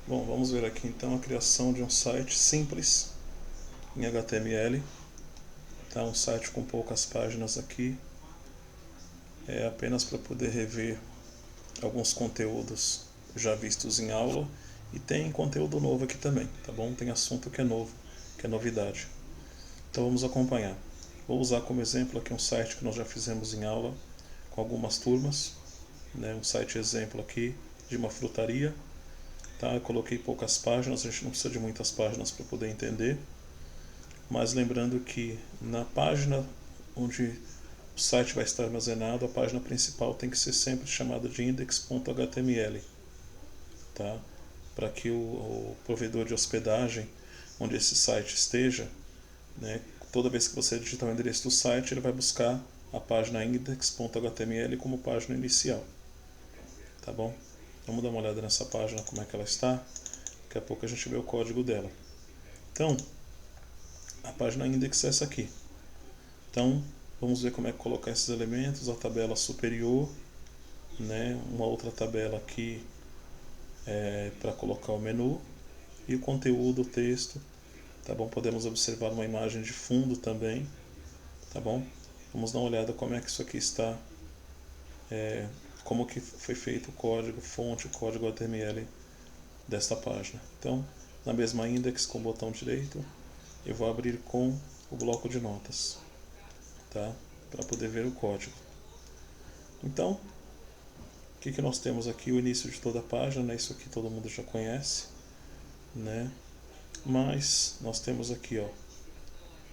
Bom, vamos ver aqui então a criação de um site simples em HTML. Tá, um site com poucas páginas aqui. É apenas para poder rever alguns conteúdos já vistos em aula. E tem conteúdo novo aqui também, tá bom? Tem assunto que é novo, que é novidade. Então vamos acompanhar. Vou usar como exemplo aqui um site que nós já fizemos em aula com algumas turmas, né? Um site exemplo aqui de uma frutaria. Tá? Eu coloquei poucas páginas, a gente não precisa de muitas páginas para poder entender. Mas lembrando que na página onde o site vai estar armazenado, a página principal tem que ser sempre chamada de index.html, tá? Para que o provedor de hospedagem onde esse site esteja, né, toda vez que você digitar o endereço do site, ele vai buscar a página index.html como página inicial, tá bom? Vamos dar uma olhada nessa página, como é que ela está. Daqui a pouco a gente vê o código dela. Então, a página index é essa aqui. Então, vamos ver como é que colocar esses elementos. A tabela superior, né? Uma outra tabela aqui para colocar o menu e o conteúdo, o texto, tá bom? Podemos observar uma imagem de fundo também, tá bom? Vamos dar uma olhada como é que isso aqui está, como que foi feito o código fonte, o código HTML desta página. Então, na mesma index com o botão direito, eu vou abrir com o bloco de notas, tá? Para poder ver o código. Então, o que nós temos aqui? O início de toda a página, né? Isso aqui todo mundo já conhece, né? Mas nós temos aqui, ó,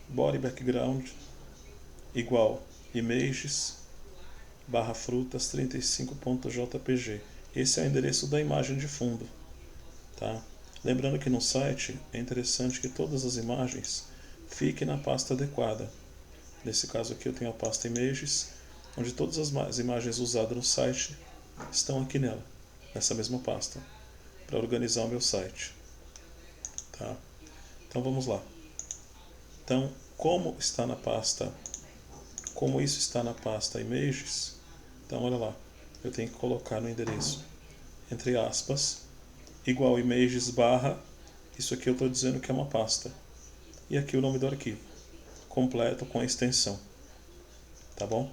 body background igual images barra frutas 35.jpg. Esse é o endereço da imagem de fundo, tá? Lembrando que no site é interessante que todas as imagens fiquem na pasta adequada. Nesse caso aqui eu tenho a pasta images, onde todas as imagens usadas no site estão aqui nela, nessa mesma pasta, para organizar o meu site, tá? Então vamos lá. Então, como isso está na pasta images, então olha lá, eu tenho que colocar no endereço entre aspas igual images barra, isso aqui eu estou dizendo que é uma pasta, e aqui o nome do arquivo completo com a extensão, tá bom?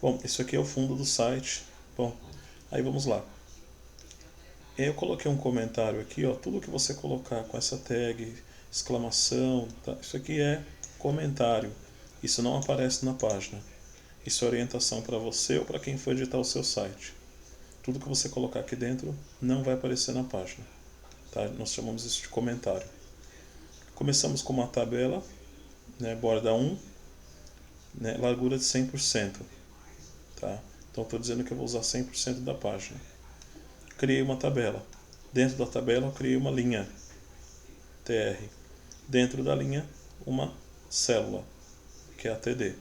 Bom, isso aqui é o fundo do site. Bom, aí vamos lá. Eu coloquei um comentário aqui, ó, tudo que você colocar com essa tag, exclamação, tá? Isso aqui é comentário. Isso não aparece na página. Isso é orientação para você ou para quem for editar o seu site. Tudo que você colocar aqui dentro não vai aparecer na página, tá? Nós chamamos isso de comentário. Começamos com uma tabela, né, borda 1, né, largura de 100%, tá? Então estou dizendo que eu vou usar 100% da página. Criei uma tabela. Dentro da tabela eu criei uma linha tr. Dentro da linha uma célula, que é a td,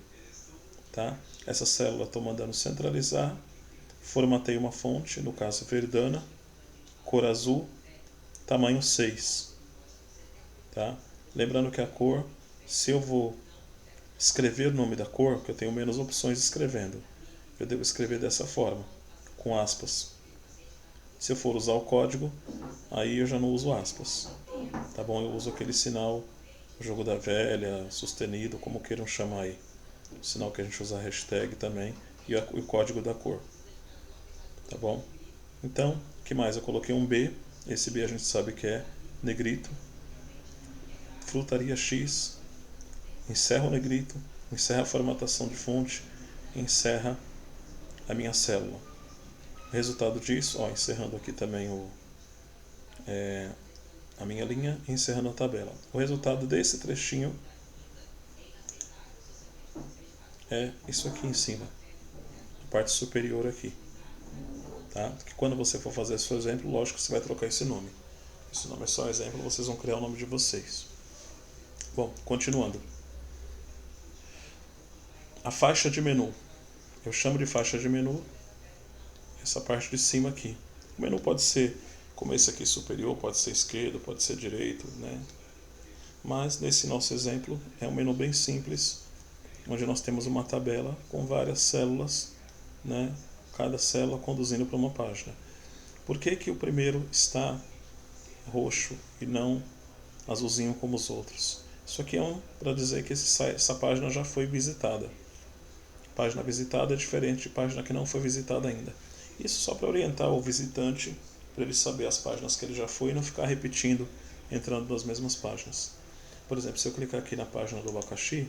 tá? Essa célula estou mandando centralizar. Formatei uma fonte, no caso Verdana, cor azul, tamanho 6, tá? Lembrando que a cor, se eu vou escrever o nome da cor, que eu tenho menos opções escrevendo, eu devo escrever dessa forma, com aspas. Se eu for usar o código, aí eu já não uso aspas, tá bom? Eu uso aquele sinal, jogo da velha, sustenido, como queiram chamar aí. O sinal que a gente usa a hashtag também e o código da cor, tá bom? Então, o que mais? Eu coloquei um B, esse B a gente sabe que é negrito, frutaria X, encerra o negrito, encerra a formatação de fonte, encerra a minha célula. Resultado disso, ó, encerrando aqui também a minha linha e encerrando a tabela. O resultado desse trechinho é isso aqui em cima, a parte superior aqui. Tá? Que quando você for fazer seu exemplo, lógico que você vai trocar esse nome. Esse nome é só exemplo, vocês vão criar o nome de vocês. Bom, continuando. A faixa de menu. Eu chamo de faixa de menu essa parte de cima aqui. O menu pode ser como esse aqui superior, pode ser esquerdo, pode ser direito, né? Mas nesse nosso exemplo é um menu bem simples, onde nós temos uma tabela com várias células, né? Cada célula conduzindo para uma página. Por que o primeiro está roxo e não azulzinho como os outros. Isso aqui é para dizer que essa página já foi visitada. Página visitada é diferente de página que não foi visitada ainda. Isso só para orientar o visitante, para ele saber as páginas que ele já foi e não ficar repetindo, entrando nas mesmas páginas. Por exemplo, se eu clicar aqui na página do abacaxi,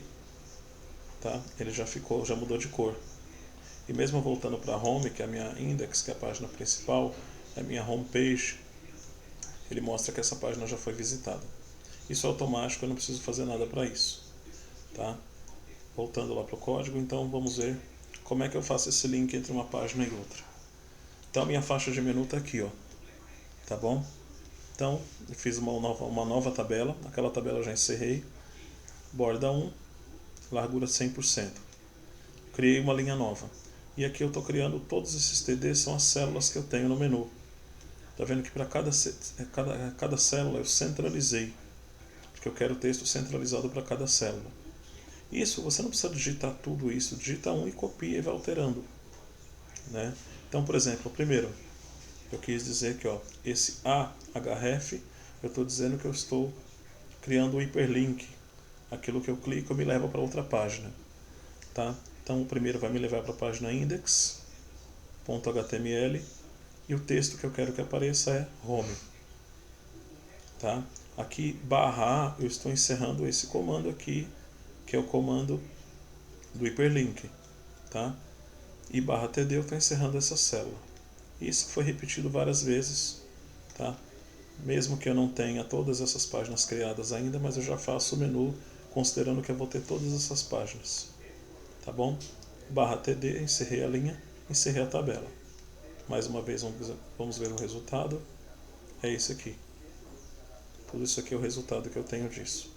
tá? Ele já mudou de cor. E mesmo voltando para Home, que é a minha index, que é a página principal, é a minha homepage, ele mostra que essa página já foi visitada. Isso é automático, eu não preciso fazer nada para isso. Tá? Voltando lá para o código, então vamos ver como é que eu faço esse link entre uma página e outra. Então a minha faixa de menu está aqui, ó. Tá bom? Então eu fiz uma nova tabela, aquela tabela eu já encerrei. Borda 1, largura 100%. Criei uma linha nova. E aqui eu estou criando todos esses TDs, são as células que eu tenho no menu. Tá vendo que para cada célula eu centralizei, porque eu quero o texto centralizado para cada célula. Isso, você não precisa digitar tudo isso, digita um e copia e vai alterando. Né? Então, por exemplo, primeiro, eu quis dizer que esse ahref, eu estou dizendo que eu estou criando um hiperlink. Aquilo que eu clico me leva para outra página. Tá? Então, o primeiro vai me levar para a página index.html e o texto que eu quero que apareça é home. Tá? Aqui, /a, eu estou encerrando esse comando aqui, que é o comando do hiperlink. Tá? E /td eu estou encerrando essa célula. Isso foi repetido várias vezes. Tá? Mesmo que eu não tenha todas essas páginas criadas ainda, mas eu já faço o menu considerando que eu vou ter todas essas páginas. Tá bom? /td, encerrei a linha, encerrei a tabela. Mais uma vez vamos ver o resultado. É esse aqui. Tudo isso aqui é o resultado que eu tenho disso.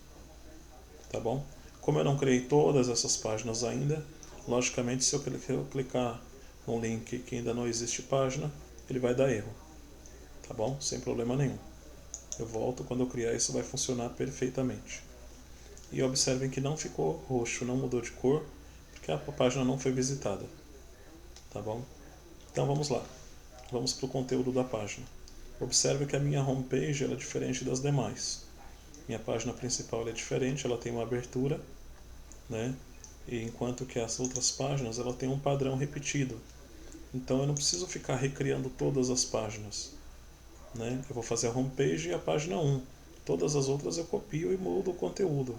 Tá bom? Como eu não criei todas essas páginas ainda, logicamente se eu clicar num link que ainda não existe página, ele vai dar erro. Tá bom? Sem problema nenhum. Eu volto, quando eu criar isso vai funcionar perfeitamente. E observem que não ficou roxo, não mudou de cor, porque a página não foi visitada. Tá bom? Então vamos lá. Vamos para o conteúdo da página. Observe que a minha homepage é diferente das demais. Minha página principal é diferente, ela tem uma abertura, né? E enquanto que as outras páginas ela tem um padrão repetido. Então eu não preciso ficar recriando todas as páginas. Né? Eu vou fazer a homepage e a página 1. Todas as outras eu copio e mudo o conteúdo.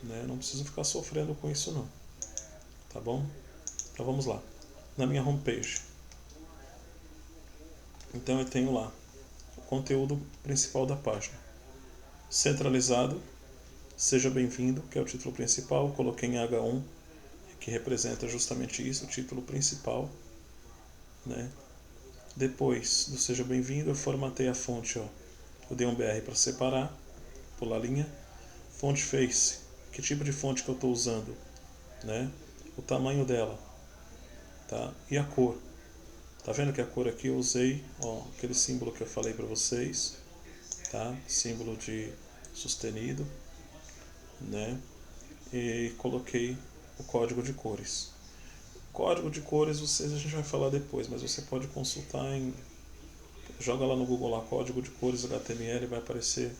Né? Não preciso ficar sofrendo com isso não. Tá bom? Então vamos lá. Na minha homepage. Então eu tenho lá o conteúdo principal da página. Centralizado, seja bem-vindo, que é o título principal. Coloquei em H1, que representa justamente isso, o título principal. Né? Depois do seja bem-vindo, eu formatei a fonte. Eu dei um BR para separar, pular a linha. Fonte face, que tipo de fonte que eu estou usando, né? O tamanho dela, tá? E a cor. Tá vendo que a cor aqui eu usei, aquele símbolo que eu falei para vocês, tá? Símbolo de sustenido, né? E coloquei o código de cores. Código de cores a gente vai falar depois, mas você pode consultar joga lá no Google lá, código de cores HTML, vai aparecer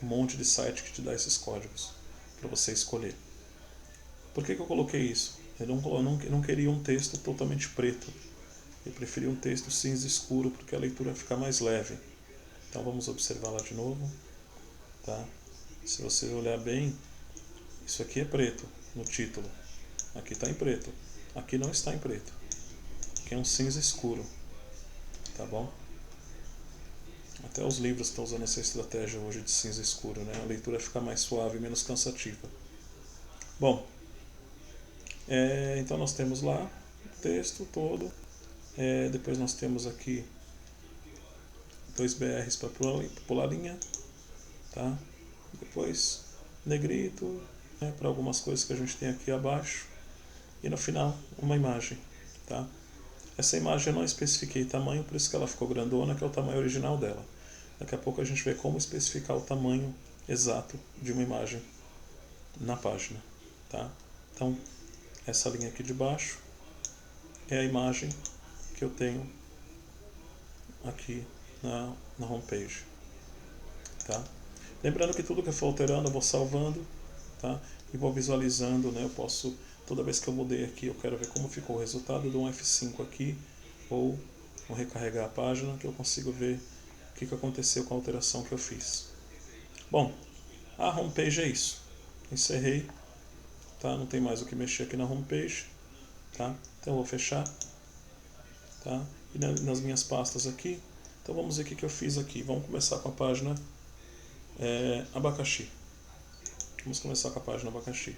um monte de site que te dá esses códigos para você escolher. Por que eu coloquei isso? Eu não queria um texto totalmente preto. Eu preferi um texto cinza escuro porque a leitura fica mais leve. Então vamos observar lá de novo. Tá? Se você olhar bem, isso aqui é preto no título. Aqui está em preto. Aqui não está em preto. Aqui é um cinza escuro. Tá bom? Até os livros estão usando essa estratégia hoje de cinza escuro, né? A leitura fica mais suave e menos cansativa. Bom, então nós temos lá o texto todo. Depois nós temos aqui 2 BRs para pular linha. Tá? Depois negrito, né, para algumas coisas que a gente tem aqui abaixo. E no final uma imagem. Tá? Essa imagem eu não especifiquei tamanho, por isso que ela ficou grandona, que é o tamanho original dela. Daqui a pouco a gente vê como especificar o tamanho exato de uma imagem na página. Tá? Então, essa linha aqui de baixo é a imagem que eu tenho aqui na homepage. tá? Lembrando que tudo que eu for alterando eu vou salvando, tá? E vou visualizando, né? Eu posso, toda vez que eu mudei aqui, eu quero ver como ficou o resultado, eu dou um F5 aqui, ou vou recarregar a página, que eu consigo ver o que aconteceu com a alteração que eu fiz. Bom, a homepage é isso. Encerrei, tá? Não tem mais o que mexer aqui na homepage, tá? Então eu vou fechar, tá? E nas minhas pastas aqui, então vamos ver o que eu fiz aqui. Vamos começar com a página abacaxi. Vamos começar com a página abacaxi.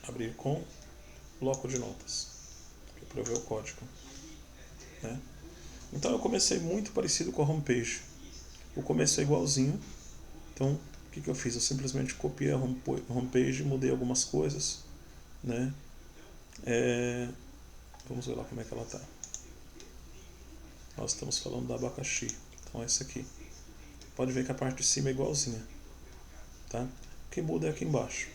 Abrir com bloco de notas, para eu ver o código, né? Então eu comecei muito parecido com a homepage. O começo é igualzinho. Então o que eu fiz? Eu simplesmente copiei a homepage, mudei algumas coisas, né? Vamos ver lá como é que ela está. Nós estamos falando da abacaxi. Então é essa aqui. Pode ver que a parte de cima é igualzinha, tá? O que muda é aqui embaixo.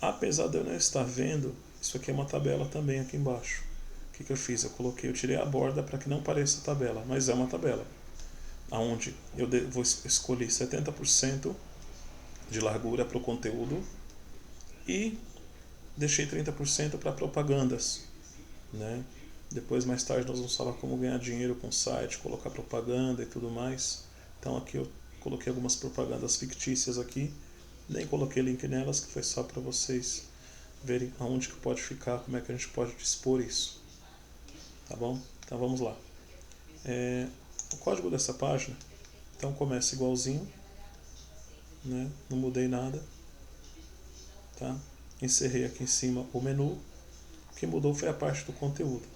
Apesar de eu não estar vendo, isso aqui é uma tabela também aqui embaixo. O que eu fiz? Eu tirei a borda para que não pareça tabela, mas é uma tabela. Onde eu vou escolher 70% de largura para o conteúdo e deixei 30% para propagandas, né? Depois, mais tarde, nós vamos falar como ganhar dinheiro com o site, colocar propaganda e tudo mais. Então aqui eu coloquei algumas propagandas fictícias aqui, nem coloquei link nelas, que foi só para vocês verem aonde que pode ficar, como é que a gente pode dispor isso, tá bom? Então vamos lá. O código dessa página, então começa igualzinho, né? Não mudei nada, tá? Encerrei aqui em cima o menu. O que mudou foi a parte do conteúdo.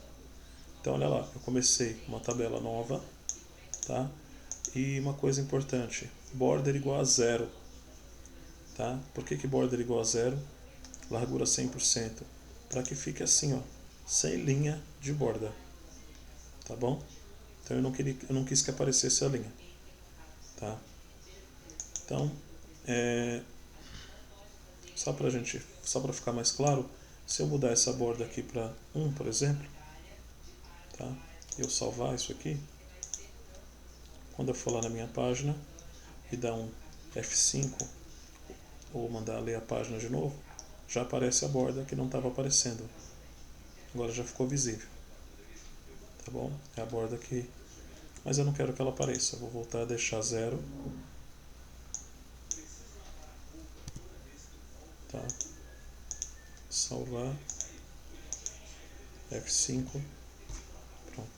Então olha lá, eu comecei uma tabela nova, tá? E uma coisa importante, border igual a 0, tá? Por que border igual a 0? Largura 100%, para que fique assim, ó, sem linha de borda, tá bom? Então eu não quis que aparecesse a linha, tá? Então, só para ficar mais claro, se eu mudar essa borda aqui para 1, por exemplo, tá? Eu salvar isso aqui, quando eu for lá na minha página e dar um F5 ou mandar ler a página de novo, já aparece a borda que não estava aparecendo. Agora já ficou visível, tá bom? É a borda aqui, mas eu não quero que ela apareça. Eu vou voltar a deixar 0, tá? Salvar, F5, pronto.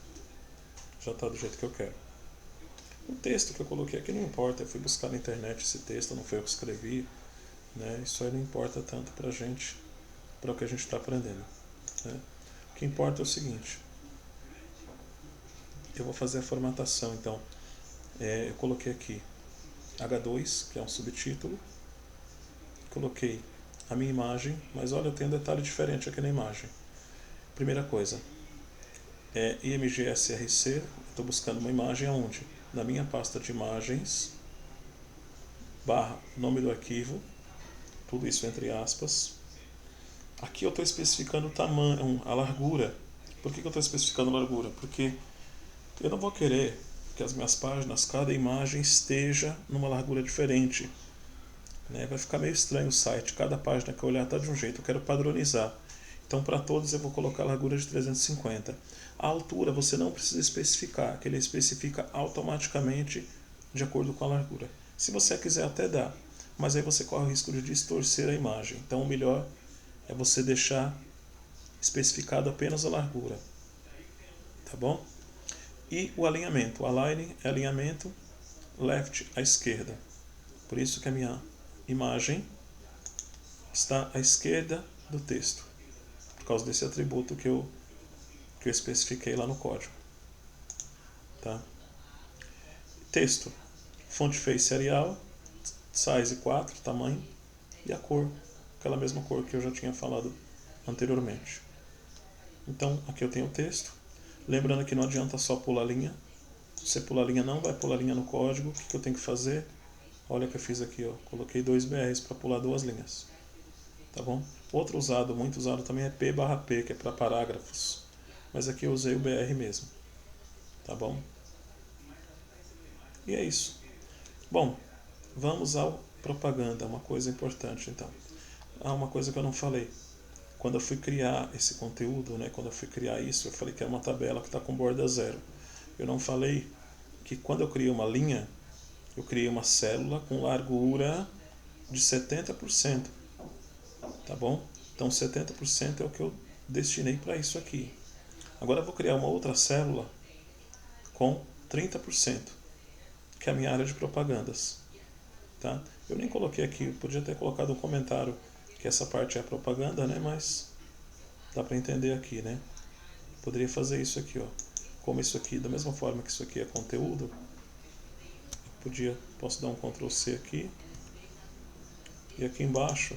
Já está do jeito que eu quero. O texto que eu coloquei aqui não importa, eu fui buscar na internet esse texto, não foi eu que escrevi, né? Isso aí não importa tanto pra gente, para o que a gente está aprendendo, né? O que importa é o seguinte, eu vou fazer a formatação, então eu coloquei aqui H2, que é um subtítulo, coloquei a minha imagem, mas olha, eu tenho um detalhe diferente aqui na imagem. Primeira coisa, IMG-SRC, estou buscando uma imagem aonde? Na minha pasta de imagens, barra nome do arquivo, tudo isso entre aspas. Aqui eu estou especificando o tamanho, a largura. Por que eu estou especificando a largura? Porque eu não vou querer que as minhas páginas, cada imagem esteja numa largura diferente, né? Vai ficar meio estranho o site, cada página que eu olhar está de um jeito, eu quero padronizar. Então para todos eu vou colocar a largura de 350. A altura você não precisa especificar, que ele especifica automaticamente de acordo com a largura. Se você quiser até dar, mas aí você corre o risco de distorcer a imagem. Então o melhor é você deixar especificado apenas a largura, tá bom? E o alinhamento, o align é alinhamento left à esquerda. Por isso que a minha imagem está à esquerda do texto, por causa desse atributo que eu especifiquei lá no código, tá? Texto, font face Arial, size 4, tamanho, e a cor, aquela mesma cor que eu já tinha falado anteriormente. Então aqui eu tenho o texto, lembrando que não adianta só pular linha. Se você pular linha, não vai pular linha no código. O que eu tenho que fazer? Olha o que eu fiz aqui, ó. Coloquei 2 BRs para pular 2 linhas, tá bom? Outro usado, muito usado também é P/P, que é para parágrafos, mas aqui eu usei o BR mesmo, tá bom? E é isso. Bom, vamos ao propaganda, uma coisa importante então. Uma coisa que eu não falei. Quando eu fui criar esse conteúdo, né, quando eu fui criar isso, eu falei que era uma tabela que está com borda zero. Eu não falei que quando eu criei uma linha, eu criei uma célula com largura de 70%, tá bom? Então 70% é o que eu destinei para isso aqui. Agora eu vou criar uma outra célula com 30%, que é a minha área de propagandas. Tá? Eu nem coloquei aqui, eu podia ter colocado um comentário que essa parte é a propaganda, né? Mas dá para entender aqui, né? Poderia fazer isso aqui, ó. Como isso aqui, da mesma forma que isso aqui é conteúdo, posso dar um Ctrl C aqui e aqui embaixo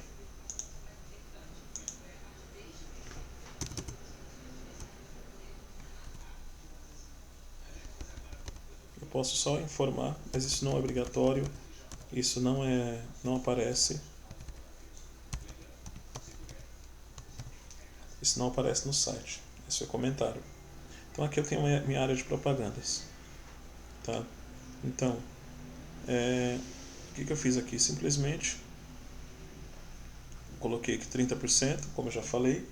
eu posso só informar, mas isso não é obrigatório, isso não aparece. Isso não aparece no site. Isso é comentário. Então aqui eu tenho minha área de propagandas. Tá? Então, o que eu fiz aqui? Simplesmente coloquei aqui 30%, como eu já falei.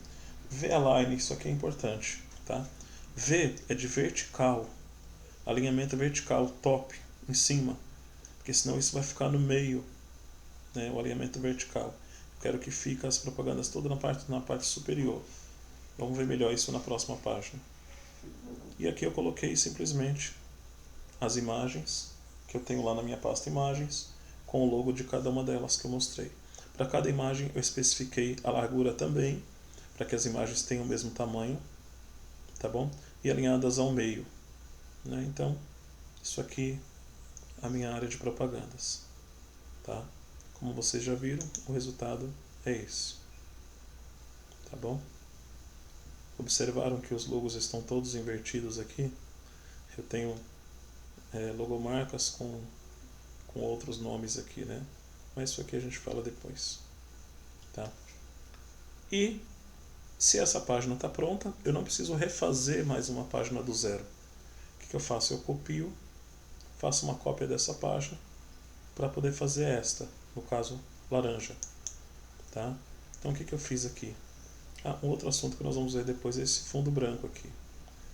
V-align, isso aqui é importante. Tá? V é de vertical. Alinhamento vertical, top, em cima. Porque senão isso vai ficar no meio, né, o alinhamento vertical. Eu quero que fique as propagandas todas na parte superior. Vamos ver melhor isso na próxima página. E aqui eu coloquei simplesmente as imagens que eu tenho lá na minha pasta imagens, com o logo de cada uma delas que eu mostrei. Para cada imagem eu especifiquei a largura também, para que as imagens tenham o mesmo tamanho, tá bom? E alinhadas ao meio. Né? Então, isso aqui é a minha área de propagandas. Tá? Como vocês já viram, o resultado é esse. Tá bom? Observaram que os logos estão todos invertidos aqui? Eu tenho logomarcas com outros nomes aqui, né? Mas isso aqui a gente fala depois. Tá? E se essa página está pronta, eu não preciso refazer mais uma página do zero. O que eu faço? Eu copio, faço uma cópia dessa página para poder fazer esta, no caso laranja. Tá? Então o que eu fiz aqui? Um outro assunto que nós vamos ver depois é esse fundo branco aqui.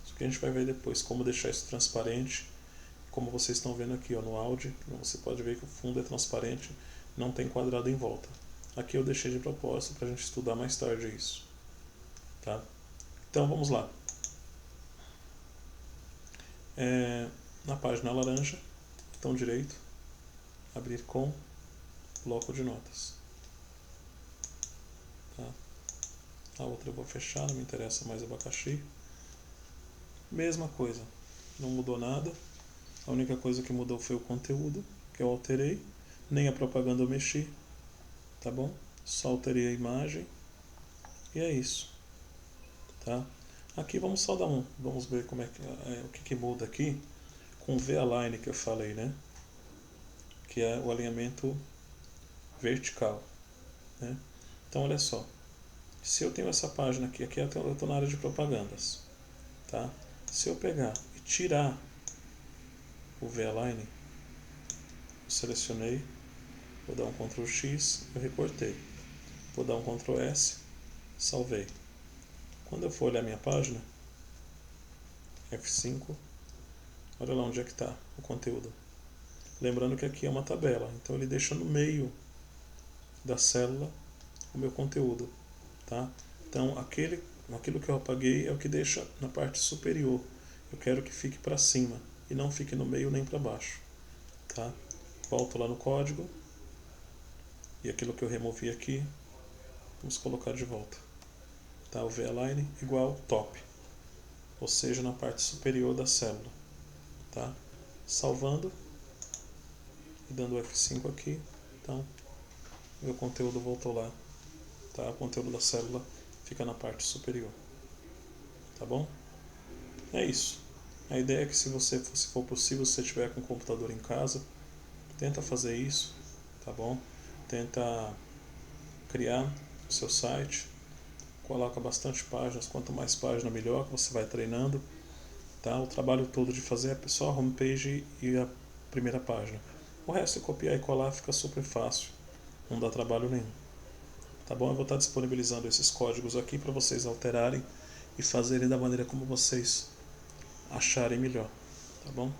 Isso que a gente vai ver depois, como deixar isso transparente. Como vocês estão vendo aqui, ó, no áudio, você pode ver que o fundo é transparente, não tem quadrado em volta. Aqui eu deixei de propósito para a gente estudar mais tarde isso. Tá? Então vamos lá. Na página laranja, botão direito, abrir com bloco de notas. Tá? A outra eu vou fechar, não me interessa mais abacaxi. Mesma coisa, não mudou nada. A única coisa que mudou foi o conteúdo, que eu alterei. Nem a propaganda eu mexi, tá bom? Só alterei a imagem. E é isso. Tá? Aqui vamos só vamos ver como o que muda aqui com o V-align que eu falei, né? Que é o alinhamento vertical, né? Então olha só, se eu tenho essa página aqui eu estou na área de propagandas, tá? Se eu pegar e tirar o V-align, eu selecionei, vou dar um Ctrl X, eu recortei, vou dar um Ctrl S, salvei. Quando eu for olhar minha página, F5, olha lá onde é que está o conteúdo. Lembrando que aqui é uma tabela, então ele deixa no meio da célula o meu conteúdo. Tá? Então aquilo que eu apaguei é o que deixa na parte superior. Eu quero que fique para cima e não fique no meio nem para baixo. Tá? Volto lá no código e aquilo que eu removi aqui, vamos colocar de volta. Tá? O V-align igual top, ou seja, na parte superior da célula. Tá? Salvando e dando F5 aqui, então meu conteúdo voltou lá. Tá? O conteúdo da célula fica na parte superior. Tá bom? É isso. A ideia é que se for possível, se você tiver com o computador em casa, tenta fazer isso, tá bom? Tenta criar o seu site, coloca bastante páginas, quanto mais páginas melhor, que você vai treinando, tá? O trabalho todo de fazer é só a homepage e primeira página. O resto é copiar e colar, fica super fácil, não dá trabalho nenhum. Tá bom? Eu vou estar disponibilizando esses códigos aqui para vocês alterarem e fazerem da maneira como vocês acharem melhor. Tá bom?